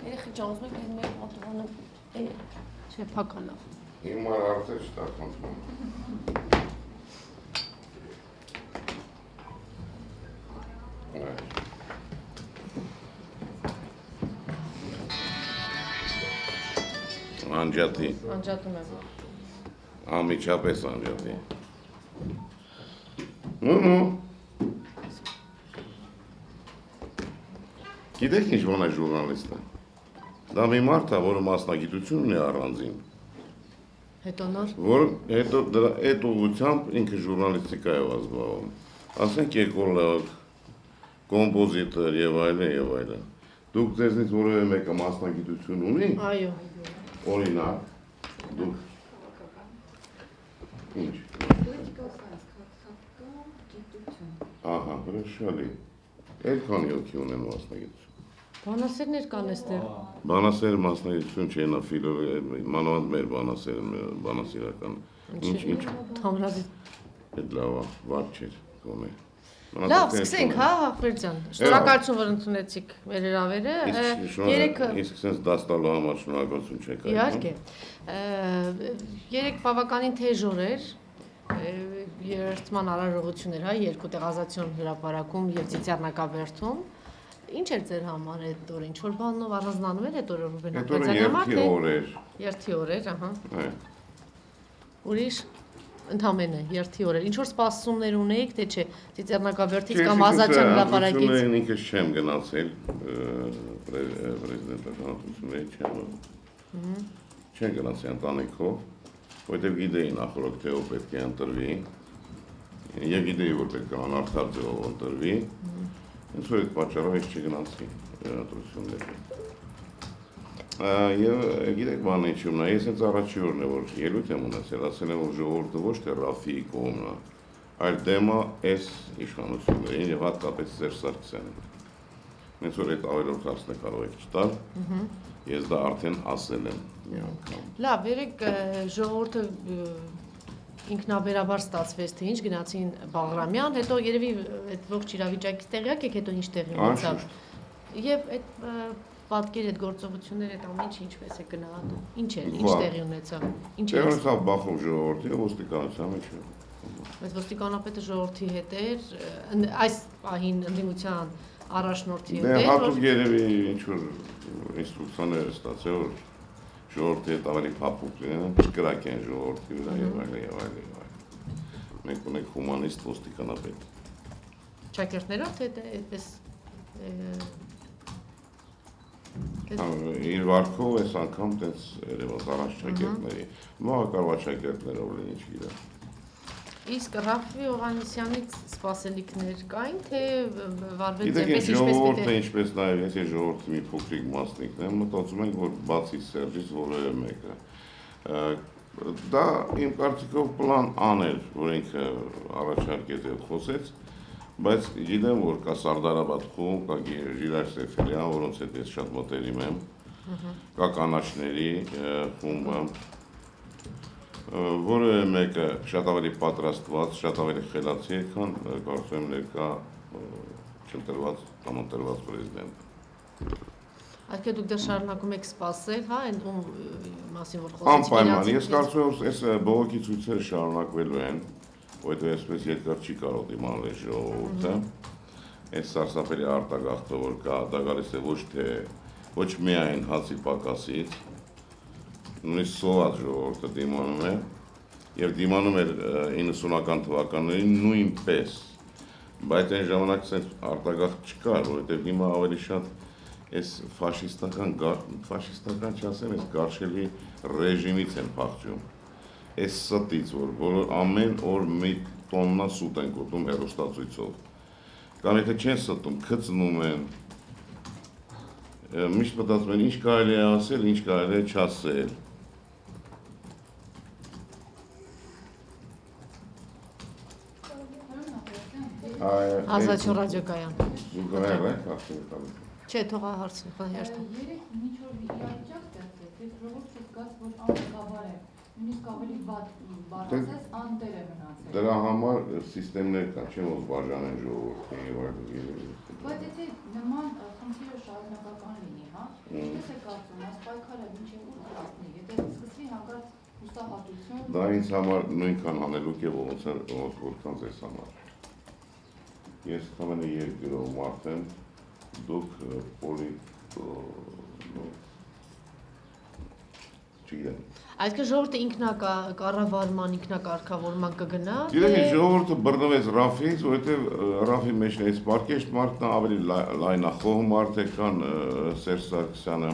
Երեխի ջանոց մեկ մեր պատուհանը չէ փականա։ Հիմա արդեն չտականցում։ Անջատի։ Անջատում եմ։ Անմիջապես անջատի։ Նու։ Գիտեք ինչ բան է ժուրնալիստը։ Դա մի մարդ է, որը մասնագիտություն ունի առանձին։ Հետո նոր։ Որ հետո դրա այդ ուղղությամբ ինքը ժուրնալիստիկայով ազբաղվում։ Ասենք էկոլոգ, կոմպոզիտոր եւ այլն եւ այլն։ Դուք ձեզնից որևէ մեկը մասնագիտություն ունի։ Այո։ Օրինակ, դուք ինչ։ Ահա, հրաշալի։ Այդքան յոքի ունեն մասնագիտություն։ Բանասերներ կան այստեղ։ Բանասեր մասնագիտություն չէ, նա մանավանդ մեր բանասիրական։ Ինչ։ Թամրազի։ Այդ լավ է, վատ չէր, կոնե։ Լավ, սկսենք, հա, Ախվերդյան։ Շնորհակալություն, որ ընդունեցիք մեր հրավերը։ Իսկ sense դաս տալու համար շնորհակալություն չեք այլ։ Իհարկե։ Երեք բավականին թեժ օրեր, երթման արարողություններ, հա, երկու տեղազատյուն հրապարակում եւ Ծիծեռնակաբերդում։ Ինչ էր ձեր համար այդ օրը, ինչ որ բանով առանձնանում էր այդ օրը Ռուբեն Ախվերդյանի համար, թե երթի օրեր, ահա։ Ուրիշ ընդամենը երթի օրեր, ինչ որ սպասումներ ունեիք, թե չէ, Ծիծեռնակաբերդից կամ Ազատյան հրապարակից։ Ինքս չեմ գնացել պրեզիդենտականությունների չեմ գնացել ընտանիքով, որտեղ գիտեի նախորդ թե ով պետք է ընտրվի, եւ գիտեի որ պետք է անարդար ձևով ընտրվի, հենց որ այդ պատճառով ես չգնացի ընտրությունների։ Եվ գիտեք բանը ինչու՞մն է, ես հենց առաջի օրն է որ ելույթ եմ ունեցել, ասել եմ որ ժողովուրդը ոչ թե Ռաֆիի կողմն է, այլ դեմը այս իշխանություններին եւ հատկապես Սերժ Սարգսյանին։ Հենց որ այդ ավելորդ հարցն է կարող եք չտալ, ես դա արդեն ասել եմ մի անգամ։ Լավ, երեք ժողովուրդը ինքնաբերաբար ստացվեց, թե ինչ գնացին Բաղրամյան, հետո երևի այդ ողջ իրավիճակից տեղյակ եք, հետո ինչ տեղի ունեցավ։ Եվ այդ պատկեր այդ գործողությունները այդ ամեն ինչը ինչպես է գնահատում։ Ինչ էր, ինչ տեղի ունեցավ։ Ինչ էր։ Տեղնեցավ Բախում ժողովրդի ոստիկանության մեջ։ Բայց ոստիկանապետը ժողովրդի հետ էր, այս պահին ընդդիմության առաջնորդի հետ էր։ Հատուկ երևի ինչ որ ինստրուկցիաներ ստացել որ ժողովրդի հետ ավելի փափուկ լինեն, կրակեն ժողովրդի վրա եւ այլն եւ այլն եւ այլն։ Մենք ունենք հումանիստ ոստիկանապետ։ Շակերտներով թե այդպես իր վարկով այս անգամ տենց երևաց առանց շակերտների, մահակարված շակերտներով լինի չգիտեմ։ Իսկ Ռաֆի Հովհաննիսյանից սպասելիքներ կային, թե վարվեց ձևպես ինչպես ժողովուրդը ինչպես նաև ես ժողովրդի մի փոքրիկ մասնիկն եմ, մտածում ենք, որ բացի Սերժից որևէ մեկը։ Դա իմ կարծիքով պլան աներ, որ ինքը առաջարկեց եւ խոսեց, բայց գիտեմ, որ կա Սարդարաբադ խումբ, կա Ժիրայր Սեֆելյան, որոնց հետ ես շատ մտերիմ եմ, կա կանաչների խումբը, որևէ մեկը շատ ավելի պատրաստված, շատ ավելի խելացի է, քան կարծում եմ ներկա չընտրված կամ ընտրված պրեզիդենտը։ Այսինքն դուք դեռ շարունակում եք սպասել, հա, այն ում մասին որ խոսեցիք։ Անպայման, ես կարծում եմ, այս բողոքի ցույցերը շարունակվելու են, որովհետև այսպես երկար չի կարող դիմանալ ժողովուրդը։ Այս սարսափելի արտագաղթը որ կա, դա գալիս է ոչ միայն հացի պակասից, նույնիսկ սոված ժողովուրդը դիմանում է եւ դիմանում էր 90-ական թվականներին նույնպես, բայց այն ժամանակ sense արտագաղթ չկար, որովհետեւ հիմա ավելի շատ այս ֆաշիստական չասեմ, այս գարշելի ռեժիմից են փախչում, այս ստից, որ ամեն օր մի տոննա սուտ են գոտում հեռուստացույցով, կամ եթե չեն ստում, քծնում են, միշտ մտածում են, ինչ կարելի է ասել, ինչ կարելի է չասել։ Ազատյուն ռադիոկայան։ Զուգահեռ է, հարցին տալու։ Չէ, թողա հարցին, երթում։ Երեք ինչ որ իրավիճակ ստեղծեց, այդ ժողովուրդը զգաց, որ ամենագավար է, նույնիսկ ավելի վատ բառացած անտեր է մնացել։ Դրա համար սիստեմներ կան, չեմ որ բաժանեն ժողովրդին եւ այլն։ Բայց եթե նման խնդիրը շարունակական լինի, հա, Ես է կարծում, այս պայքարը մինչև ուր կհասնի, եթե սկսվի հանկարծ հուսահատություն։ Դա ինձ համար նույնքան անելուկ է որքան ձեզ համար։ Ես ամենը երկրով մարդ եմ, դուք չգիտեմ։ Այսինքն ժողովուրդը ինքնակառավարման, ինքնակարգավորման կգնա։ Գիտեք, ժողովուրդը բռնվեց Ռաֆից, որովհետև Ռաֆի մեջ այս պարկեշտ մարդն ավելի լայնախոհ մարդ է, քան Սերժ Սարգսյանը։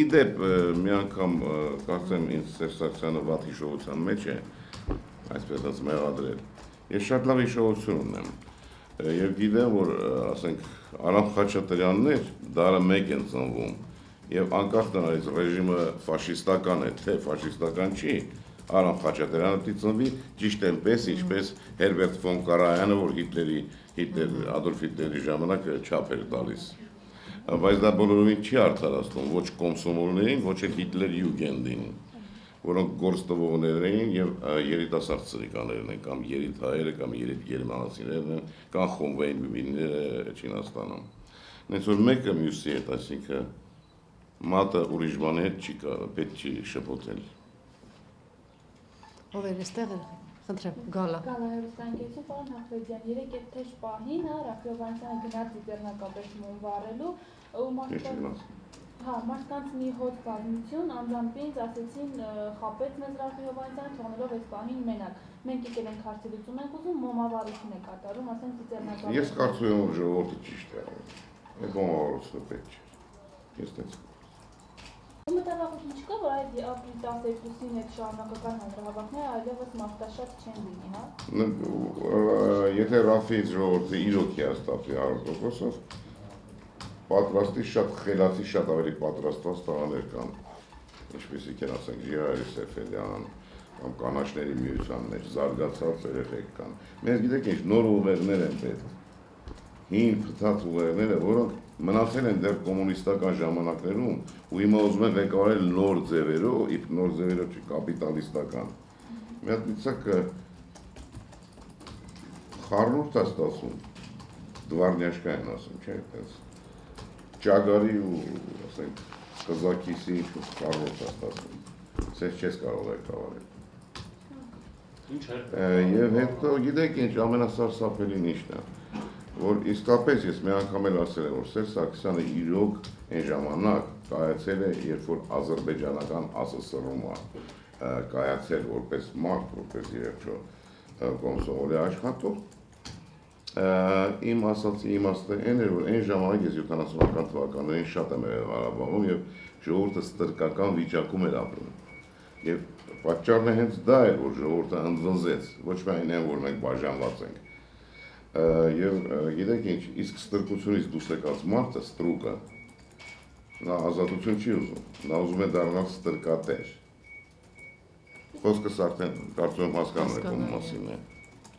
Իդեպ մի անգամ կարծեմ ինձ Սերժ Սարգսյանը վատ հիշողության մեջ է, այսպես մեղադրել։ Ես շատ լավ հիշողություն ունեմ։ Եվ գիտեմ, որ ասենք Արամ Խաչատրյանն էր, դարը մեկ են ծնվում, եւ անկախ նրանից ռեժիմը ֆաշիստական է, թե ֆաշիստական չի, Արամ Խաչատրյանը պիտի ծնվի ճիշտ այնպես, ինչպես Հերբերտ ֆոն Կարայանը, որ Ադոլֆ Հիտլերի ժամանակ չափ էր տալիս։ Բայց դա բոլորովին չի արդարացնում ոչ կոմսոմոլներին, ոչ էլ Հիտլեր Յուգենդին, որոնք գործ տվողներ էին եւ երիտասարդ սրիկաներն են, կամ երիտհայերը, կամ երիտգերմանացիներն են, կամ խոնվային բիբիները Չինաստանում։ Նենց որ մեկը մյուսի հետ, այսինքն մատը ուրիշ բանի հետ չի պետք չի շփոթել։ Ով էր այստեղ, խնդրեմ, Գալա։ Գալա հերոստանգեցին, պարոն Հախվեդյան, երեք այդ թեժ պահին, Ռաֆիովանյանը գնաց ձեռնակապերտում վարելու, ու մարդկանց մի հոտ բազմություն, անձամբ ինձ ասեցին խապեց մեզ Ռաֆիովանյանը, թողնելով այս պահին մենակ։ Մենք եկել ենք հարցելություն ենք ուզում, մոմավարություն է կատարում, ասենք ձեռնակապերտում։ Ես կարծում եմ, որ ժողովուրդը ճիշտ է արել։ Այդ մոմավարությունը պետք չէ։ Ես տենց Մտավախություն չկա, որ այդ ապրիլի 12-ին այդ շարունակական հանրահավաքները այլևս մարտաշատ չեն լինի, հա։ Եթե Ռաֆից ժողովուրդը իրոք հիաստափի 100%-ով, պատրաստի շատ խելացի, շատ ավելի պատրաստված տղաներ կան, ինչպեսիք են ասենք Ժիրայր Սեֆելյան, կամ կանաչների միության մեջ զարգացած երեխեք կան։ Մենք գիտեք ինչ նոր ուղերներ են պետք, հին փտած ուղերները, որոնք մնացել են դեռ կոմունիստական ժամանակներում ու հիմա ուզում են ղեկավարել նոր ձևերով, նոր ձևերով չի կապիտալիստական։ Մի հատ միտսակ խառնուրդ է ստացում, դվարնյաշկա են ասում, չէ՞, այդպես ճագարի ու ասենք կզակիսի ինչ-որ խառնուրդ է ստացում, սենց չես կարող ղեկավարել։ Եվ հետո գիտեք ինչ ամենասարսափելին ինչն է, որ իսկապես ես մի անգամ էլ ասել եմ, որ Սերժ Սարգսյանը իրոք այն ժամանակ կայացել է, երբ որ ադրբեջանական ԱՍՍՌ-ումը կայացել որպես մարդ, որպես երեքչո կոմսոմոլի աշխատող, իմ ասացի իմաստը այն էր, որ այն ժամանակ ես 70-ական թվականներին շատ եմ եղել Ղարաբաղում եւ ժողովուրդը ստրկական վիճակում էր ապրում։ Եվ պատճառն է հենց դա էր, որ ժողովուրդը ընդվզեց, ոչ միայն այն, որ մենք բաժանված ենք։ Եվ գիտեք ինչ, իսկ ստրկությունից դուրս եկած մարդը, ստրուկը, նա ազատություն չի ուզում, նա ուզում է դառնալ ստրկատեր։ Խոսքս արդեն կարծում եմ հասկանում եք ում մասին է։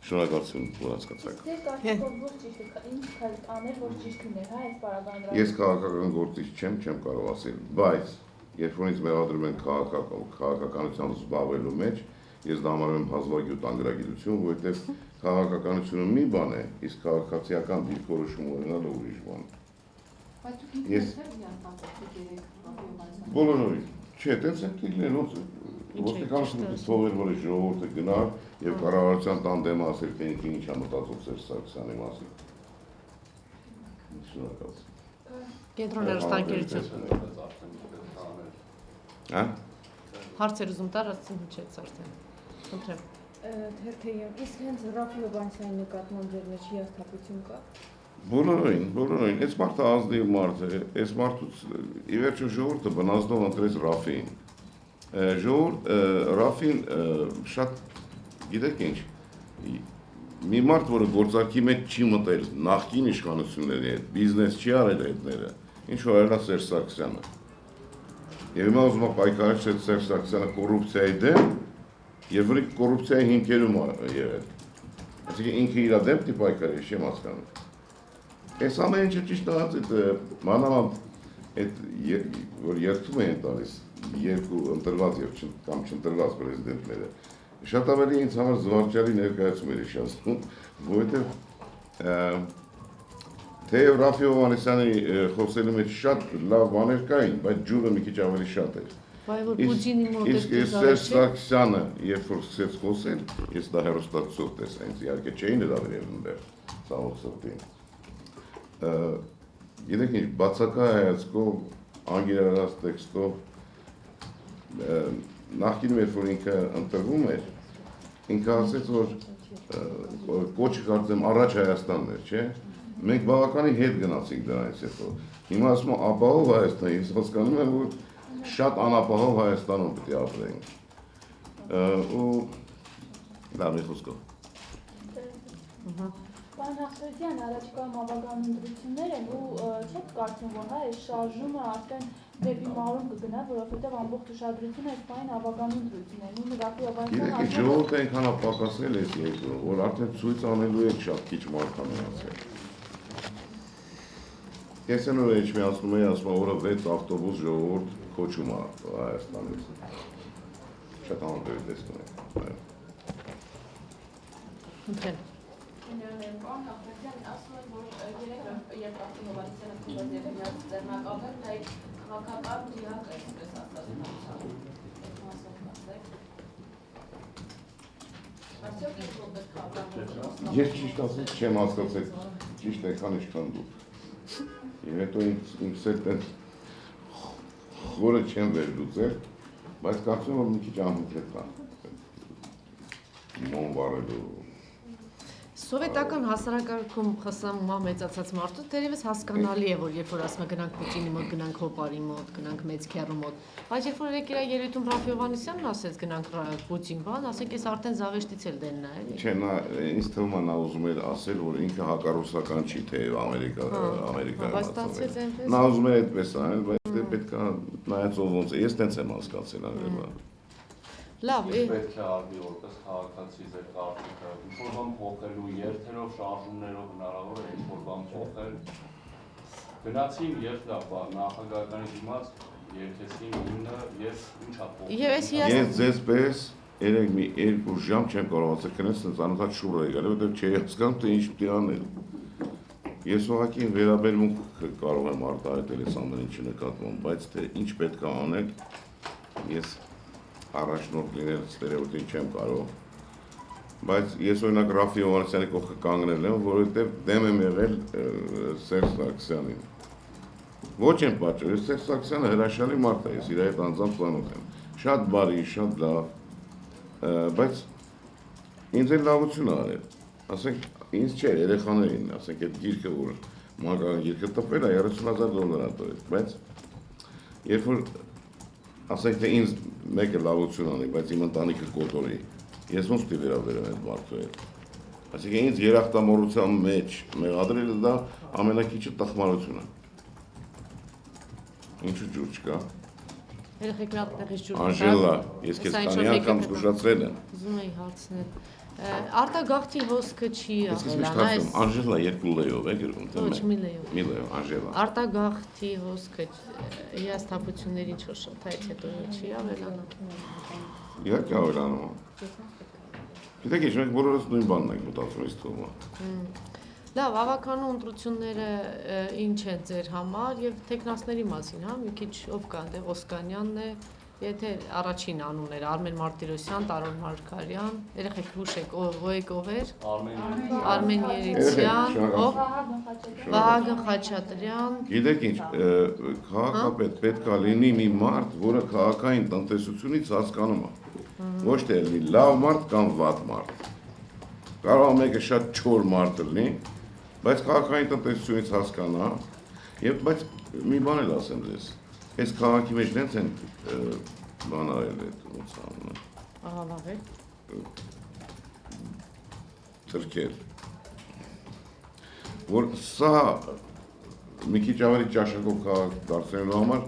Շնորհակալություն, որ հասկացաք։ Ձեր կարծիքով ոչ ճիշտ է, ինչ անել, որ ճիշտ լիներ, հա, այս պարագայում։ Ես քաղաքական գործիչ չեմ կարող ասել, բայց երբ որ ինձ մեղադրում են քաղաքականությամբ զբաղվելու մեջ, ես դա համարում եմ հազվագյուտ անգրագիտություն, որովհետև քաղաքականությունը մի բան է, իսկ քաղաքացիական դիրքորոշում ունենալը ուրիշ բան։ Բայց դուք ինքներդ եք հիաստափեցիք երեք Ռաֆիովանյանը։ Բոլորովին, չէ, տենց է եկել ոնց ոստիկանությունը թողել, որ ժողովուրդը գնար եւ կառավարության տան դեմը ասել, թե ինքը ինչ է մտածում Սերժ Սարգսյանի մասին։ Շնորհակալություն։ Կենտրոն հեռուստաընկերություն։ Հա? Հարցեր ուզում տար, ասեցին հնչեց արդեն։ Խնդրեմ։ Թերթեյեմ, իսկ հենց Ռաֆիովանյանի նկատմամբ ձեր մեջ հիասթափություն կա։ Բոլորովին, այս մարդը ազնիվ մարդ է, այս մարդուց ի վերջո ժողովուրդը բնազդով ընտրեց Ռաֆին։ Ռաֆին շատ, գիտեք ինչ, մի մարդ, որը գործարքի մեջ չի մտել նախկին իշխանությունների հետ, բիզնես չի արել հետները, ինչ-որ արել է Սերժ Սարգսյանը։ Եվ հիմա ուզում է պայքարել Սերժ Սարգսյանը կոռուպցիայի դեմ, եւ որ կոռուպցիայի հիմքերում եղել։ Այսինքն ինքը իր դեմ դի պայքարի, չեմ հասկանում։ Այս ամեն ինչը ճիշտ է, մանավանդ այդ որ երթում են տալիս երկու ընտրված եւ կամ չընտրված պրեզիդենտները, շատ ավելի ինձ համար զվարճալի ներկայացում էր հիշեցնում, որովհետեւ Թեև Ռաֆի Հովհաննիսյանի խոսելու մեջ շատ լավ բաներ կային, բայց ջուրը մի քիչ ավելի շատ էր։ Բայց որ Պուտինի մոտ է Իսկ Սերժ Սարգսյանը, երբ որ սկսեց խոսել, ես դա հեռուստացույցով տեսա, ինձ իհարկե չէին հրավիրել այնտեղ, ցավոք սրտի։ Գիտեք ինչ, բացակա հայացքով, անգերարած տեքստով, նախկինում երբ որ ինքը ընտրվում էր, ինքը ասեց, որ կոչը կարծեմ առաջ Հայաստանն էր, չէ՞։ Մենք բավականին հետ գնացինք դրանից հետո։ Հիմա ասում եմ ապահով Հայաստան, ես հասկանում եմ, որ շատ անապահով Հայաստանում պետք է ապրենք։ Ու դա մի խոսքով։ Պարոն Հախվերդյան, առաջկա մավական ընտրություններ են ու չեք կարծում, որ հա այս շարժումը արդեն դեպի մարում կգնա, որովհետև ամբողջ ուշադրությունը այս բան ավական ընտրություններն ու Ռաֆի Հովհաննիսյանը Գիտեք, ժողովուրդը այնքան ապակասել է երկրում, որ արդեն ցույց անելու է շատ քիչ մարդան մնացել։ Ես այն օրը ինչ միացնում էի, ասում եմ, որը 6 ավտոբուս ժողովուրդ քոչում է Հայաստանից։ Շատ համատեղ տեսնում եմ։ Ընտրել։ Պարոն Հախվերդյան, ասում են, որ երբ Ռաֆի Հովհաննիսյանը փոխել եւ միած ձեռնակալել, դա քաղաքական դիակ է, այսպես ասած, Ես ճիշտ ասած չեմ հասկացել, ճիշտ այնքան ինչքան դուք։ Եվ հետո ինքս էլ տենց խորը չեմ վերլուծել, բայց կարծում եմ, որ մի քիչ անհետ կա։ Մոն վարելու։ Սովետական հասարակարգում ԽՍՀՄ մեծացած մարդու դերևս հասկանալի է, որ երբ որ ասում է գնանք Պուտինի մոտ, գնանք Հոպարի մոտ, գնանք Մեծքեռու մոտ, բայց երբ որ եկել է ելույթում Ռաֆի Հովհաննիսյանն ասեց գնանք Պուտին, բան, ասենք ես արդեն զավեշտից էլ դենն է, էլի։ Չէ, նա ինձ թվում է նա ուզում էր ասել, որ ինքը հակառուսական չի, թեև Ամերիկայում։ Նա ուզում էր այդպես անել, բայց պետք է նայած ոնց է, ես տենց եմ հասկացել անգլերեն։ Լավ, պետք է արվի որպես քաղաքացի ձեր կարծիքը, ինչ-որ բան փոխելու երթերով, շարժումներով հնարավոր է ինչ-որ բան փոխել։ Գնացին երթ նախագահականի դիմաց, երկեցին ինը եւ ինչ ա փոխել։ Ես ձեզ պես երեք մի 2 ժամ չեմ կարողացել քնես, անընդհատ շուռ է գալի, որովհետեւ չի հասկանում թե ինչ պետք է անել։ Ես ուղղակի վերաբերմունք կարող եմ արտահայտել այս ամեն ինչի նկատմամբ, բայց թե ինչ պետք է անել, ես առաջնորդ լինել ստերեոտիպ չեմ կարող, բայց ես օրինակ Ռաֆի Հովհաննիսյանի կողքը կանգնել եմ, որովհետև դեմ եմ եղել Սերժ Սարգսյանին։ Ոչ եմ պատճառ, Սերժ Սարգսյանը հրաշալի մարդ է, ես իր հետ անձամբ ծանոթ եմ, շատ բարի, շատ լավ, բայց ինձ էլ լավություն արել, ասենք ինձ չէ, երեխաներին, ասենք այդ գիրքը, որ մանկական գիրքը տպել է, $30,000 տվել, բայց երբ որ ասենք թե ինձ մեկը լավություն անի, բայց իմ ընտանիքը կոտորի, ես ոնց պիտի վերաբերեմ այդ մարդու հետ։ Այսինքն ինձ երախտամոռության մեջ մեղադրելը դա ամենակիչը տխմարություն է։ Ինչու ջուր չկա։ երեխեք մի հատ տեղից ջուր։ Անժելա, ես քեզ քանի անգամ զգուշացրել եմ։ Ուզում էի հարցնել։ Արտագաղթի հոսքը չի Ես աղել, միշտ ասում, Անժելա 2 լեյով է գրվում, թե Ոչ, մի լեյով։ Մի լեյով, Անժելա։ Արտագաղթի հոսքը հիասթափությունների ինչ-որ շփթայից հետո չի ավելանում։ Իհարկե ավելանում է։ Գիտեք ինչ, մենք բոլորս նույն բանն ենք մտածում, ինձ թվում է։ Լավ, ավականու ընտրությունները ինչ են ձեր համար եւ տեխնասների մասին, հա, մի քիչ ով կա, դե Օսկանյանն է, եթե առաջին անունները Արմեն Մարտիրոսյան, Տարոն Մարգարյան, երեխեք հուշեք, ով էր։ Արմեն Երիցյան, ով։ Վահագն Խաչատրյան։ Գիտեք ինչ, քաղաքապետ պետք է լինի մի մարդ, որը քաղաքային տնտեսությունից հասկանում է։ Ոչ թե լինի լավ մարդ կամ վատ մարդ։ Կարող է մեկը շատ չոր մարդ լինի, բայց քաղաքային տնտեսությունից հասկանա, եւ բայց մի բան էլ ասեմ ձեզ։ Այս քաղաքի մեջ դենց են բան արել այդ ոնց անունը։ Ահա լավ է։ Թրքել։ Որ սա մի քիչ ավելի ճաշակով քաղաք դարձնելու համար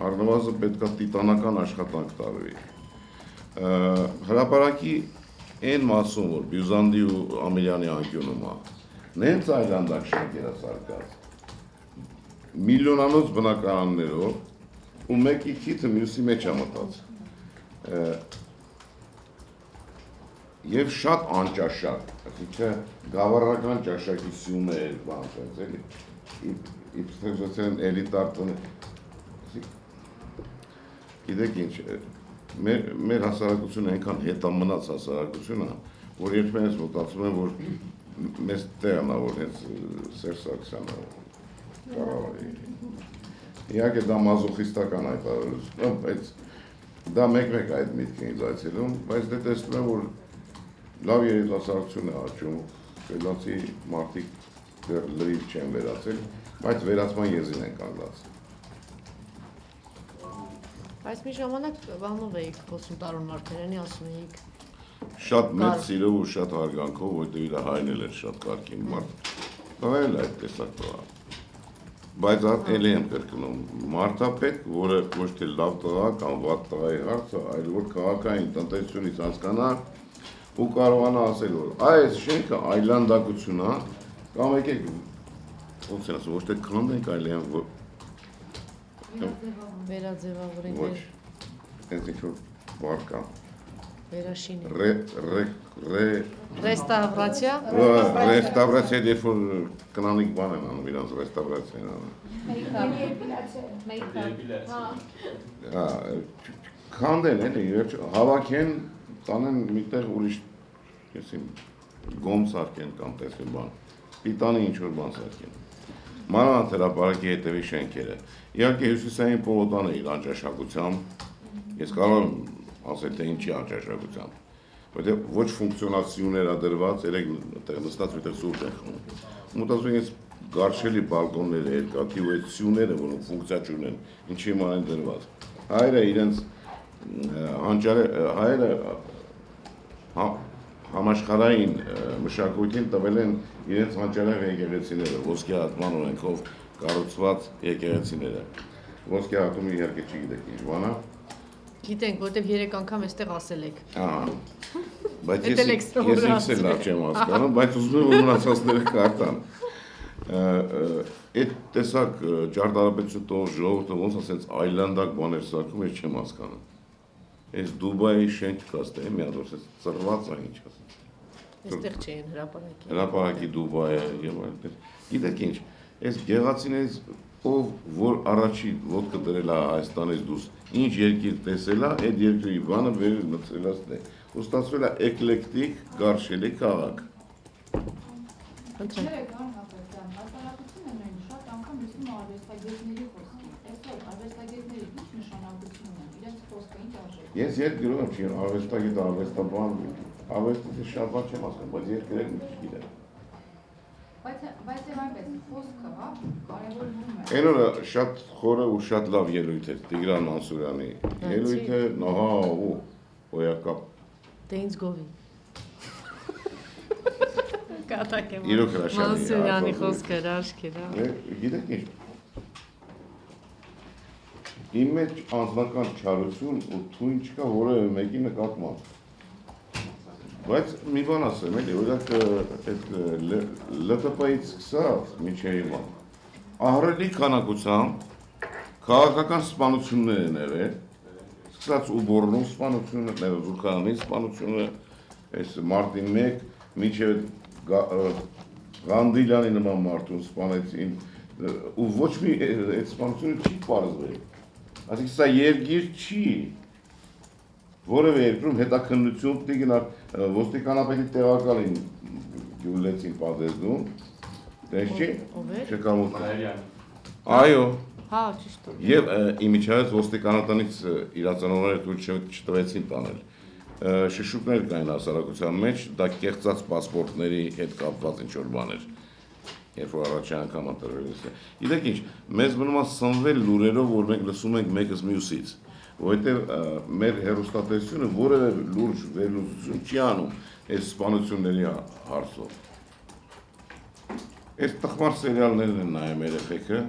առնվազն պետք է տիտանական աշխատանք տարվի։ Հրապարակի այն մասում, որ Բյուզանդի ու Ամիրյանի անկյունում է, նենց այլանդակ շատ երասարկած, միլիոնանոց բնակարաններով ու մեկի քիթը մյուսի մեջ է մտած։ Եվ շատ անճաշակ, այսինքն գավառական ճաշակի սյուներ, բան տենց էլի։ իբրծեն էլիտար գիտեք ինչ, մեր հասարակությունը այնքան հետամնաց հասարակություն է, որ երբեմն ես մտածում եմ, որ մեզ տեղն է, որ հենց Սերժ Սարգսյանը կառավարի։ Իհարկե դա մազոխիստական հայտարարություն է, բայց դա մեկ-մեկ այդ միտքն ինձ այցելում, բայց դե տեսնում եմ, որ լավ երիտասարդություն է աճում, ֆրանսի մարդիկ դեռ լրիվ չեն վերացել, բայց վերացման եզին են կանգնած։ Բայց մի ժամանակ բանով էիք խոսում Տարոն Մարգարյանի, ասում էիք Շատ մեծ սիրով ու շատ հարգանքով, որտեղ իր հայն էր շատ կարգին մարդ։ Տղայել այդ տեսակ տղա։ Բայց ելի եմ կրկնում, մարդա պետք, որը ոչ թե լավ տղա կամ վատ տղայի հարցը, այլ որ քաղաքային տնտեսությունից հասկանա ու կարողանա ասել, որ այս շենքը այլանդակություն է, կամ եկեք ոնց են ասում, ոչ թե քանդենք, այլ վերաձևավորենք, ոչ, հենց ինչ-որ բառ կա, վերաշինենք, ռեստավրացիա, ռեստավրացիա, երբ որ կնանիկ բան են անում, իրանց ռեստավրացիա են անում, քանդեն էլի, հավաքեն, տանեն միտեղ ուրիշ, գոմ սարքեն կամ տեսին բան, պիտանի ինչ-որ բան սարքեն, մանավանդ հրապարակի հետևի շենքերը, իհարկե հյուսիսային պողոտան է իր անճաշակությամբ, ես կարող եմ ասել թե ինչի անճաշակությամբ, որտեղ ոչ ֆունկցիոնացիոներ է դրված, երեք նստած միտեղ սուրճ են խմում, մտածում ես գարշելի բալկոնները, երկաթի ու այդ սյուները, որոնք ֆունկցիա չունեն, ինչի ման են դրված, հայերը իրենց հայերը համաշխարհային մշակույթին տվել են իրենց հանճարեղ եկեղեցիները, ոսկե հատման օրենքով կառուցված եկեղեցիները, ոսկե հատումը իհարկե չգիտեք ինչ բան է, գիտենք, որտեղ 3 անգամ էստեղ ասել եք։ Բայց ես ինքս էլ լավ չեմ հասկանում, բայց ուզում եմ որ մնացածները կարդան։ Այդ տեսակ ճարտարապետություն տող ժողովուրդը ոնց ասենց այլանդակ բաներ սարքում, ես չեմ հասկանում։ Այս Դուբայի շենք կաստ է, մի հատ որ ծռված է ինչ ասած։ Այստեղ չէին հրապարակի։ Հրապարակի Դուբայը եւ այլն։ Գիտեք ինչ, այս գեղացիներից ով որ առաջի ոտքը դրել է Հայաստանից դուրս, ինչ երկիր տեսել է, այդ երկրի բանը վերել մտցրելացն է։ Ու ստացվել է էկլեկտիկ, գարշելի քաղաք։ Ընտրեք Արհապետյան, հասարակությունը նույն շատ անգամ լսում է արվեստագետների խոսքը։ Այսօր արվեստագետների ինչ նշանակություն ունեն, իրենց խոսքը ինչ արժեք։ Ես երգրում եմ, չի արվեստագետ, արվեստաբան, արվեստից շատ բան չեմ ասում, բայց երկրել մի չգիտեմ։ Բայց եւ այնպես խոսքը, հա, կարևորվում է։ Այն օրը շատ խորը ու շատ լավ ելույթ էր Տիգրան Մանսուրյանի ելույթը, նահա ու հոյակապ։ Դե ինձ գովի։ Կատակ եմ։ Իրոք հրաշալի է։ Մանսուրյանի խոսքը հրաշք էր, հա։ Գիտեք ինչ։ Իմ մեջ անձնական չարություն ու թույն չկա որևէ մեկի նկատմամբ։ Բայց մի բան ասեմ, էլի, օրինակ այդ ԼՏՊ-ից սկսած մինչև հիմա ահռելի քանակությամբ քաղաքական սպանություններ են եղել, սկսած Ուբորնու սպանությունը, Զուրքարանի սպանությունը, այս մարտի 1 մինչև Ղանդիլյանի նման մարդուն սպանեցին ու ոչ մի այդ սպանությունը չի պարզվել։ Այսինքն սա երգիր չի որևէ երկրում հետաքննություն պիտի գնար ոստիկանապետի տեղակալին գյուլեցին պատեզնում, տես չի, շեկամուտը, այո, և իմիջայից ոստիկանատնից իրացանողները թույլ չտվեցին տանել, շշուկներ կային հասարակության մեջ, դա կեղծած պասպորտների հետ կապված ինչ-որ բաներ, երբ որ առաջի անգամ ընտրվելիս է, գիտեք ինչ, մեզ մնում է սնվել լուրերով, որ մենք լսում ենք մեկս մյուսից, որովհետև մեր հեռուստատեսությունը որևէ լուրջ վերլուծություն չի անում այս սպանությունների հարցով։ Այս տխմար սերիալներն են նայում երեխեքը,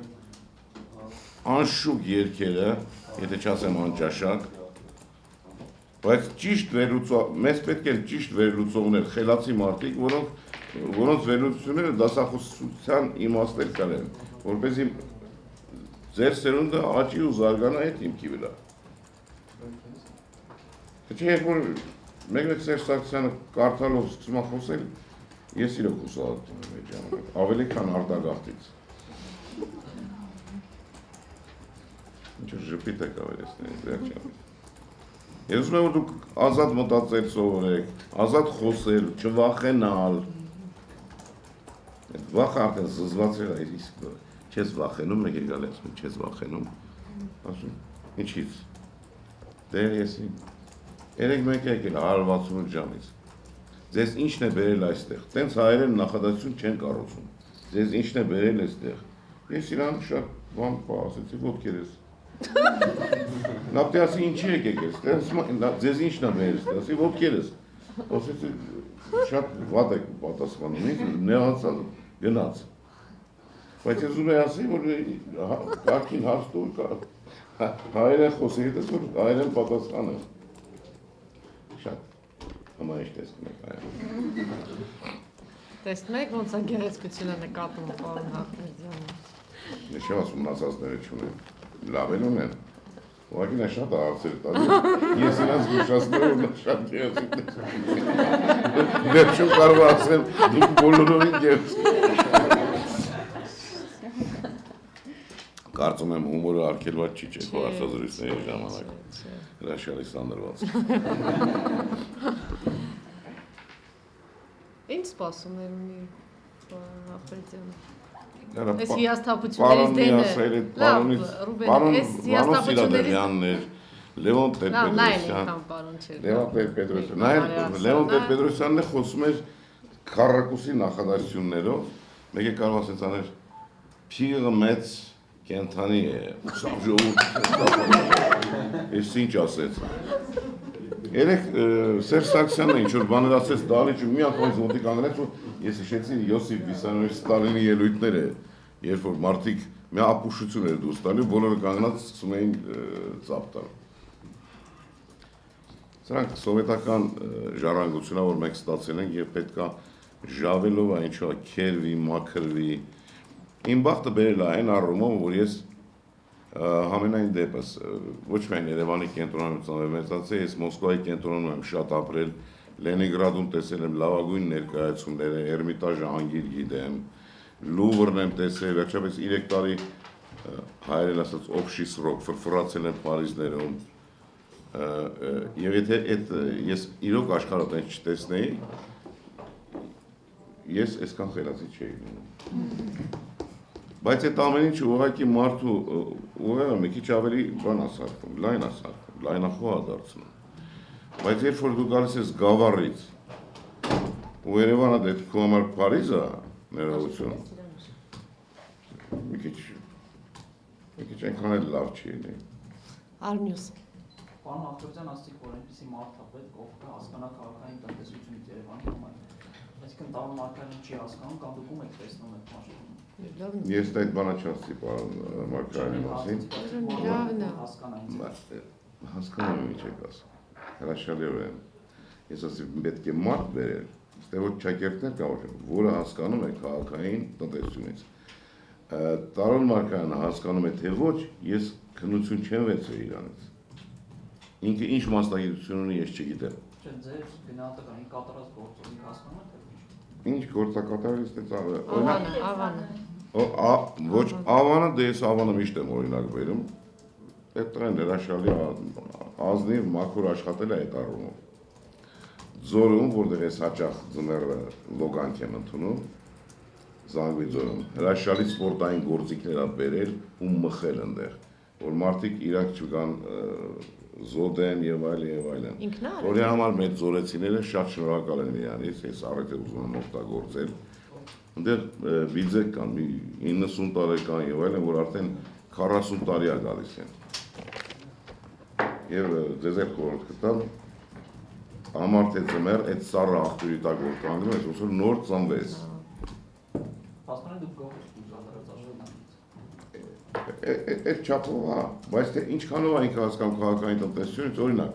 անշուք երգերը, եթե չասեմ անճաշակ, բայց ճիշտ մեզ պետք են ճիշտ վերլուծողներ, խելացի մարդիկ, որոնց վերլուծությունները դասախոսության իմաստեր կլեն, որպեսզի ձեր սերունդը աճի ու զարգանա այդ հիմքի վրա։ Չէ, երբ որ մեկ-մեկ Սերժ Սարգսյանը կարդալով սկսում է խոսել, ես իրոք հուսահատվում եմ այդ ժամանակ, ավելի քան արտագաղթից։ Ինչ ժպիտ եք ավելեցնել, վերջապես։ Ես ուզում եմ, որ դուք ազատ մտածել սովորեք, ազատ խոսել, չվախենալ։ Այդ վախը արդեն զզվացրել է, իսկ չես վախենում, մեկ է գալի ասում, չես վախենում։ Ասում, ինչից։ Դեր եսի։ Երեք մեկ եկել 168 ժամից։ Ձեզ ինչն է բերել այստեղ։ Տենց հայերեն նախադասություն չեն կառուցում։ Ձեզ ինչն է բերել այստեղ։ Ես իրան շատ բան ասեցի, ոտքեր ես։ Նա պետք է ասի ինչի եկեք ես, ձեզ ինչն է բերել այստեղ, ասի ոտքեր ես։ Ասեցի շատ վատ եք պատասխանում, նեղացած, գնաց։ Բայց ես ուզում եմ ասի, որ կարգին հարց տուր կա, հայերեն խոսի, հետս որ հայերեն պատասխան է։ Շատ համայիշ տեսնում եք այլ։ Տեսնում եք ոնց է գեղեցկությունը նկատում պարոն Հախվերդյանը։ Ես չեմ ասում մնացածները չունեն, լավ են ունեն։ Ուղղակի նա շատ հարցեր տալի, ես իրանց գուշացնում որ նա շատ գեղեցիկ տեսնում։ Վերջում կարող ասեմ, դուք բոլորովին գեղեցիկ։ Կարծում եմ հումորը արգելված չի չէ, քո հարցազրույցների ժամանակ։ Հրաշալի սանրված։ Ինչ սպասումներ ունի Հախվերդյանը։ Այս հիասթափություններից դենը։ Պարոն հիասթափություններից Լևոն Տեր-Պետրոսյան։ Լևոն Տեր-Պետրոսյանն է խոսում էր քառակուսի նախադասություններով, մեկ է կարող ասենց աներ փիղը մեծ կենթանի է, ուսավ ժողովուրդը։ Ես ինչ ասեց։ Երեք Սերժ Սարգսյանն է ինչ-որ բաներ ասեց դալիճ ու մի անգամ ինձ մոտիկ անրեց, որ ես հիշեցի Յոսիֆ Վիսարյանի Ստալինի ելույթները, երբ որ մարդիկ մի ապուշություն էր դուրս տալու, բոլորը կանգնած սկսում էին ծափ տալ։ Սրանք սովետական ժառանգությունն է, որ մենք ստացել ենք եւ պետքա ժավելով այնչա քերվի, մաքրվի։ Իմ բախտը բերել է այն առումով, որ ես համենայն դեպս ոչ միայն Երևանի կենտրոնայնությամբ եմ մեծացել, ես Մոսկվայի կենտրոնում եմ շատ ապրել, Լենինգրադում տեսել եմ լավագույն ներկայացումները, Էրմիտաժը անգիր գիտեմ, Լուվրն եմ տեսել, վերջապես 3 տարի հայերեն ասած օբշի սրոկ ֆրֆրացել եմ Փարիզներում, եւ եթե այդ ես իրոք աշխարհը տենց չտեսնեի, ես այսքան խելացի չէի լինում։ Բայց այդ ամեն ինչը ուղղակի մարդու ուղղակի մի քիչ ավելի բան ասարկում, լայն ասարկում, լայնախոհ դարձնում։ Բայց երբ որ դու գալիս ես Գավառից ու Երևանը դե քո համար Փարիզ է ներողություն։ Մի քիչ այնքան էլ լավ չի լինի։ Արմյուս։ Պարոն Հախվերդյան, ասացիք, որ այնպիսի մարդ է պետք, ով կհասկանա քաղաքային տնտեսությունից Երևանի համար։ Այսինքն տարոն Մարկարյանին չի հասկանում կամ դուք ում եք տեսնում այդ մարդուն։ Ես այդ բանը չասի, պարոն Մարկարյանի մասին։ Հասկանում եմ ինչ եք ասում։ Հրաշալիորեն։ Ես ասի պետք է մարդ բերել, այստեղ որ ճակերտներ կա, որը հասկանում է քաղաքային տնտեսությունից։ Տարոն Մարկարյանը հասկանում է թե ոչ, ես քննություն չեմ վերցրել իրանից։ Ինքը ինչ մասնագիտություն ունի, ես չգիտեմ։ Չէ, ձեր գնահատականի կատարած գործով հասկանում եք թե ոչ։ Ինչ գործակատարից դե ծավը։ Ավանը։ Ոչ, Ավանը, դե ես Ավանը միշտ եմ օրինակ բերում։ Այդ տրեն հրաշալի ազնիվ մաքուր աշխատել է այդ առումով։ Ձորում, որտեղ ես հաճախ ձմեռը լոգանք եմ ընդունում, Զանգվի ձորում, հրաշալի սպորտային գործիքներ ա բերել ու մխել ընդեղ, որ մարդիկ իրանք չկան զոդեն եւ այլն։ Որի համար մեծ զորեցիները շատ շնորհակալ են իրանից, ես առիթ ուզում եմ օգտագործել։ Ընդեղ վիզեք կան, 90 տարեկան եւ այլն, որ արդեն 40 տարի է գալիս են։ Եվ ձեզ էլ խորհուրդ կտամ, ամարդ է ձմեռ, այդ սառը աղբյուրի տակ որ կանգնում ես, ոսոր նոր ծնվես։ Հասկանում դուք գոհ եք ուզադրած աշխատանքից։ Այդ չափով, հա, բայց թե ինչքանով այն հասկանում քաղաքային տնտեսությունից, օրինակ,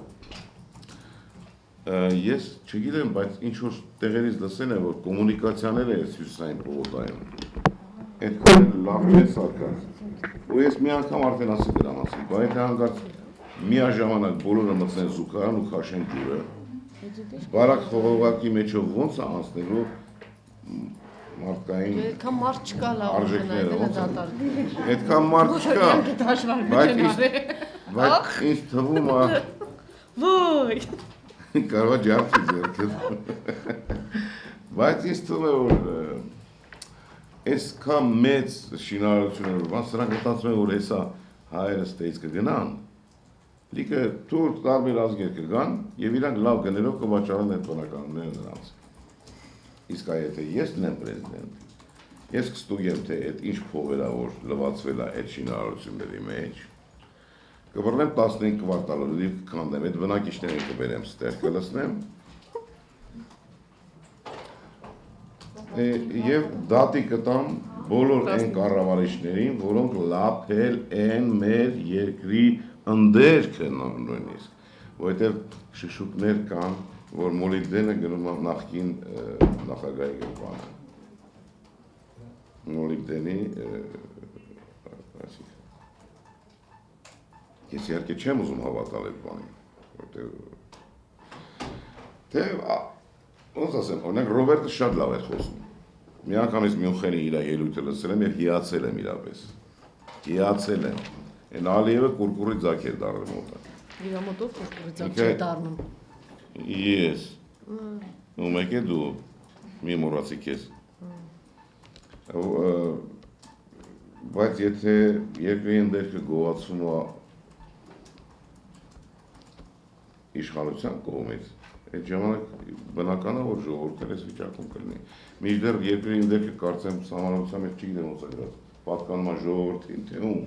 ես չգիտեմ, բայց ինչ-որ տեղերից լսել եմ, որ կոմունիկացիաները ես հյուսիսային պողոտայում, այդքան լավ չեն սարկած, ու ես մի անգամ արդեն ասի դրա մասին, բայց եթե հանգած միաժամանակ բոլորը մտնեն զուգարան ու քաշեն ջուրը, բարակ խողովակի մեջով ոնց է անցնելու մարդկային Այդքան մարդ չկա լավ արժեքները, գնա, ոնց է։ դատարկ։ Այդքան մարդ չկա, Բայց բայց ինձ թվում է Ոյ։ կարող է ջարդի ձեռքդ։ Բայց ինձ թվում է որ այսքան մեծ շինարարություններ, բան սրանք մտածում են որ հեսա հայերը ստեից կգնան, լիքը թուրք տարբեր ազգեր կգան եւ իրանք լավ գներով կվաճառեն այդ բնականները նրանց։ Իսկ եթե ես լինեմ պրեզիդենտ, ես կստուգեմ թե այդ ինչ փողերա որ լվացվել է այդ շինարարությունների մեջ, կվռնեմ 15 կվարտալով եւ կքանդեմ, այդ բնակիչներին կբերեմ ստեղ կլցնեմ եւ դատի կտամ բոլոր այն կառավարիչներին, որոնք լափել են մեր երկրի ընդերքը նույնիսկ, որովհետեւ շշուկներ կան, որ մոլիբդենը գնում է նախկին նախագահի գրպանը։ Մոլիբդենի ես իհարկե չեմ ուզում հավատալ այդ բանին, որովհետեւ ոնց ասեմ, օրինակ Ռոբերտը շատ լավ է խոսում։ Մի անգամից Մյունխենի իր ելույթը լսել եմ եւ հիացել եմ իրապես։ Հիացել եմ։ Այն Ալիևը կուրկուրի ձակ էր դառնում մոտը։ Իրա մոտով կուրկուրի ձակ չի դառնում։ Ես։ Ու մեկ է դու մի մոռացի քեզ։ Բայց եթե երկրի ընդերքը գողացում է իշխանության կողմից, այդ ժամանակ բնական է որ ժողովուրդը այս վիճակում կլինի։ Մինչդեռ երկրի ընդերքը կարծեմ համանրության մեջ չի գնոց գրած։ Պատկանում է ժողովրդին թե ում։